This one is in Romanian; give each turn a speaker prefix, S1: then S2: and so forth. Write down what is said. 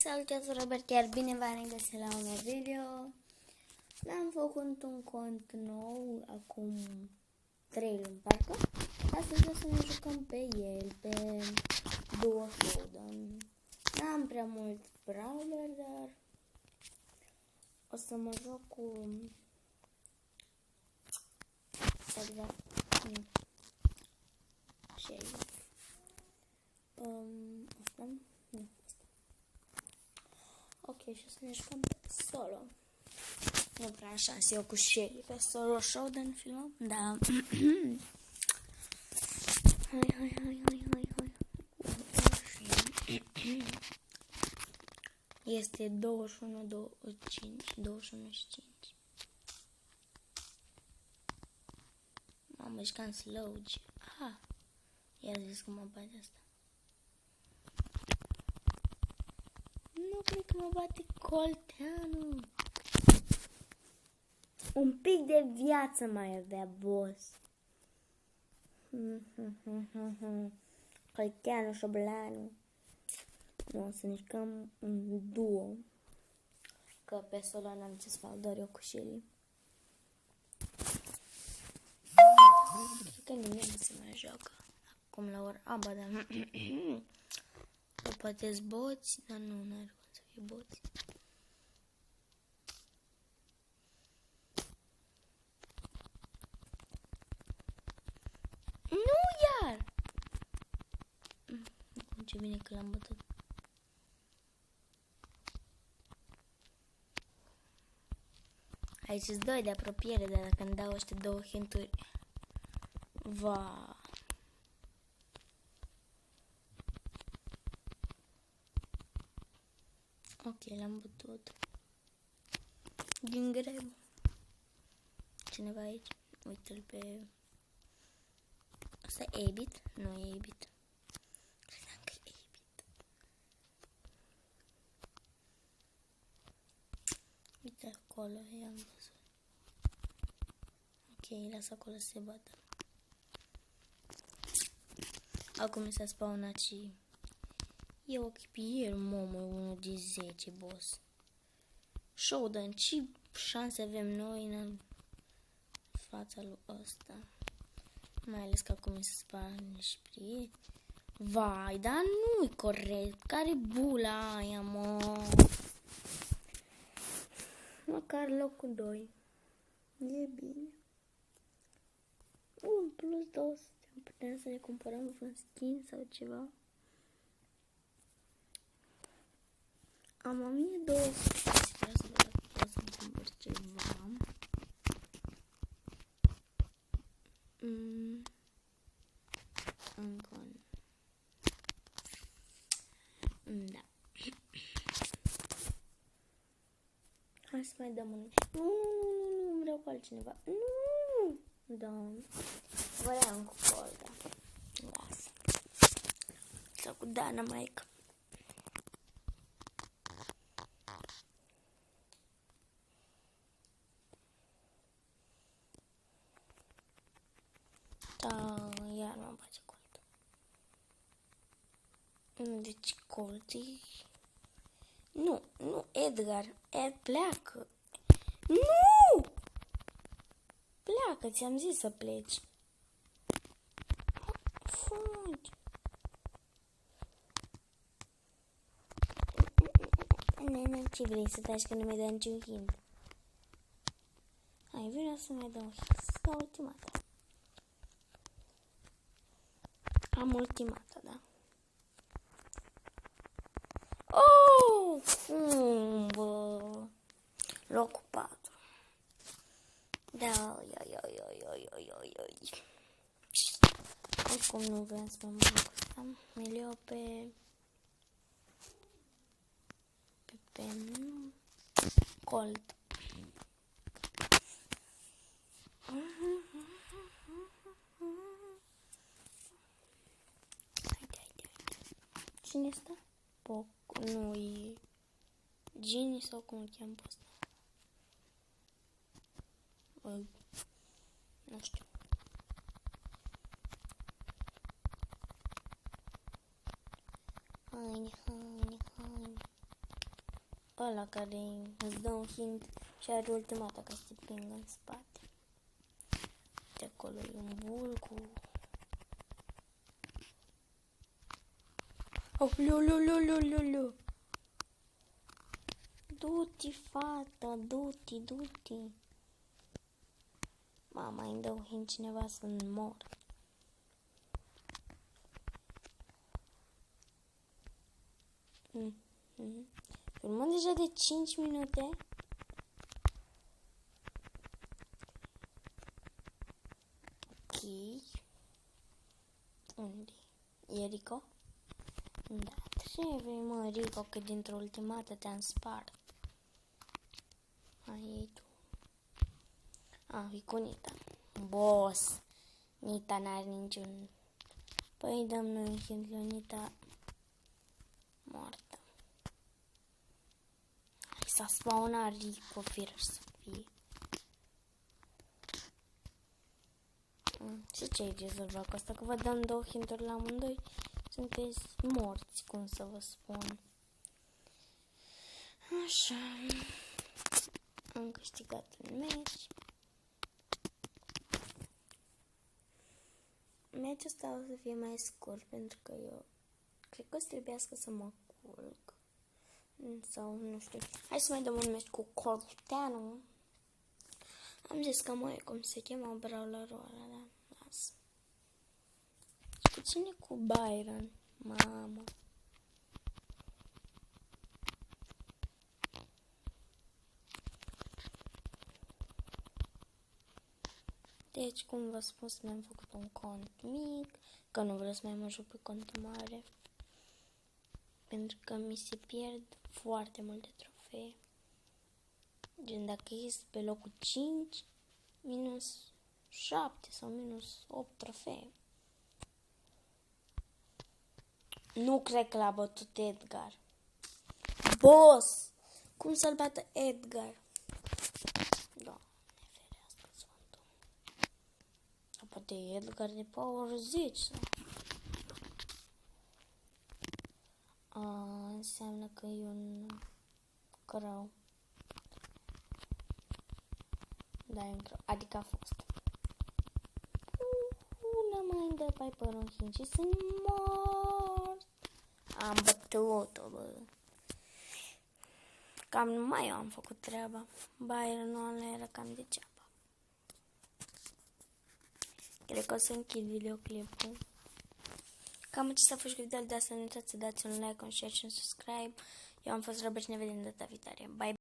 S1: Salutați, Robert, iar bine v-am regăsit la un video. L-am făcut un cont nou acum 3 luni, parcă. Astăzi o să ne jucăm pe el, pe Duo Showdown. N-am prea mult brawler, dar o să mă joc cu... Exact. Shelly. Asta? Nu, asta. Ok, și o să ne jucăm pe solo. Nu prea am șanse eu cu Shelly pe solo showdown filmăm, da. Hai. Este 21 și 5. Mamă, ești cam slow. I-a zis că mă bate asta. Nu cred că mă bate Colteanu. Un pic de viață mai avea, boss. Colteanu, Șoblanu. Nu, o să ne jucăm un duo. Că pe solo n-am ce să fac, doar eu cu Shelly. Cred că nimeni nu se mai joacă. Acum la ora... ba da. Poate-s boți, dar nu are cum să fie boți. Nu iar! Ce bine că l-am bătut. Aici sunt 2 de apropiere, dar dacă îmi dau ăștia 2 hinturi... Va. Ok, l-am bătut. Din greu. Cineva aici? Uite-l pe... Asta e Abit? Nu e Abit. Credeam că e Abit. Uite acolo, i-am văzut. Ok, lasă acolo să se bată. Acum s-a spawnat și... E o chipier, mamă, 1 de 10, boss. Showdown, ce șanse avem noi în fața lui ăsta? Mai ales că acum se spawnă și prieteni. Vai, dar nu-i corect. Care bula aia, mă? Măcar locul 2. E bine. Plus 200. Putem să ne cumpărăm un skin sau ceva. Am 1200. Vreau să văd dacă pot să-mi cumpăr ceva. Încă da. Hai să mai dăm un... Nu, vreau cu altcineva. Nu! Da. Vreau cu Colda. Lasă. Sau cu Dana Mike. Da, iar mă place Colt. Deci Colt e... Nu, Edgar. Pleacă. Nu! Pleacă, ți-am zis să pleci. Fugi. Nene, ce vrei să taci că nu mi-ai dat niciun hint? Hai, vreau să mi-ai dau un hint. Să dau ultimata. Am ultimata, da? Oh! Bă! Locul 4. Da, oi. Oricum nu vreau să mă joc ăsta. Mi-l pe Colt. Haide. Cine este? Nu, e Genie sau cum îl cheamă pe ăsta? Nu știu. Haide. ăla care îți dă un hint și are ultimata ca să te prindă în spate. De acolo e un bul cu... Oh, lu. Du-te, fata, du-te. Mama, îmi dă un hint cineva să-mi mor. Urmăm deja de 5 minute. Ok. Unde? E Rico? Da, trebuie, mă, Rico, că dintr-o ultimată te-am spart. Hai, ei tu. E cu Nita. Boss. Nita n-are niciun... Păi dăm noi un hint lui Nita. Moartă. Hai s-a spawnat Rico, fir să fie. Și ce ai rezolvat cu asta? Că vă dăm 2 hinturi la amândoi. Sunteți morți, cum să vă spun. Așa. Am câștigat un meci. Meciul ăsta o să fie mai scurt, pentru că eu cred că o să trebuiască să mă culc. Sau nu știu. Hai să mai dăm un meci cu Corteanu. Am zis că mă, cum se cheamă brawlerul ăla, da? Las. Și cu cine? Cu Byron. Mamă. Deci, cum v-am spus, mi-am făcut un cont mic, că nu vreau să mai mă joc pe cont mare, pentru că mi se pierd foarte multe trofee. Gen, dacă ești pe locul 5, minus 7 sau minus 8 trofee. Nu cred că l-a bătut Edgar. Boss! Cum să-l bată Edgar? Da, neferească Sfântul. Poate Edgar de Power 10. Înseamnă că e un crău. Da, e un crău. Adică a fost. Nu mai dă Piper un hint și sunt mort. Am bătut-o, bă. Cam numai eu am făcut treaba. Byron-ul ăla era cam degeaba. Cred că o să închid videoclipul. Cam acesta a fost videoul de asta. Nu uitați să dați un like, un share și un subscribe. Eu am fost Robert și ne vedem data viitoare. Bye!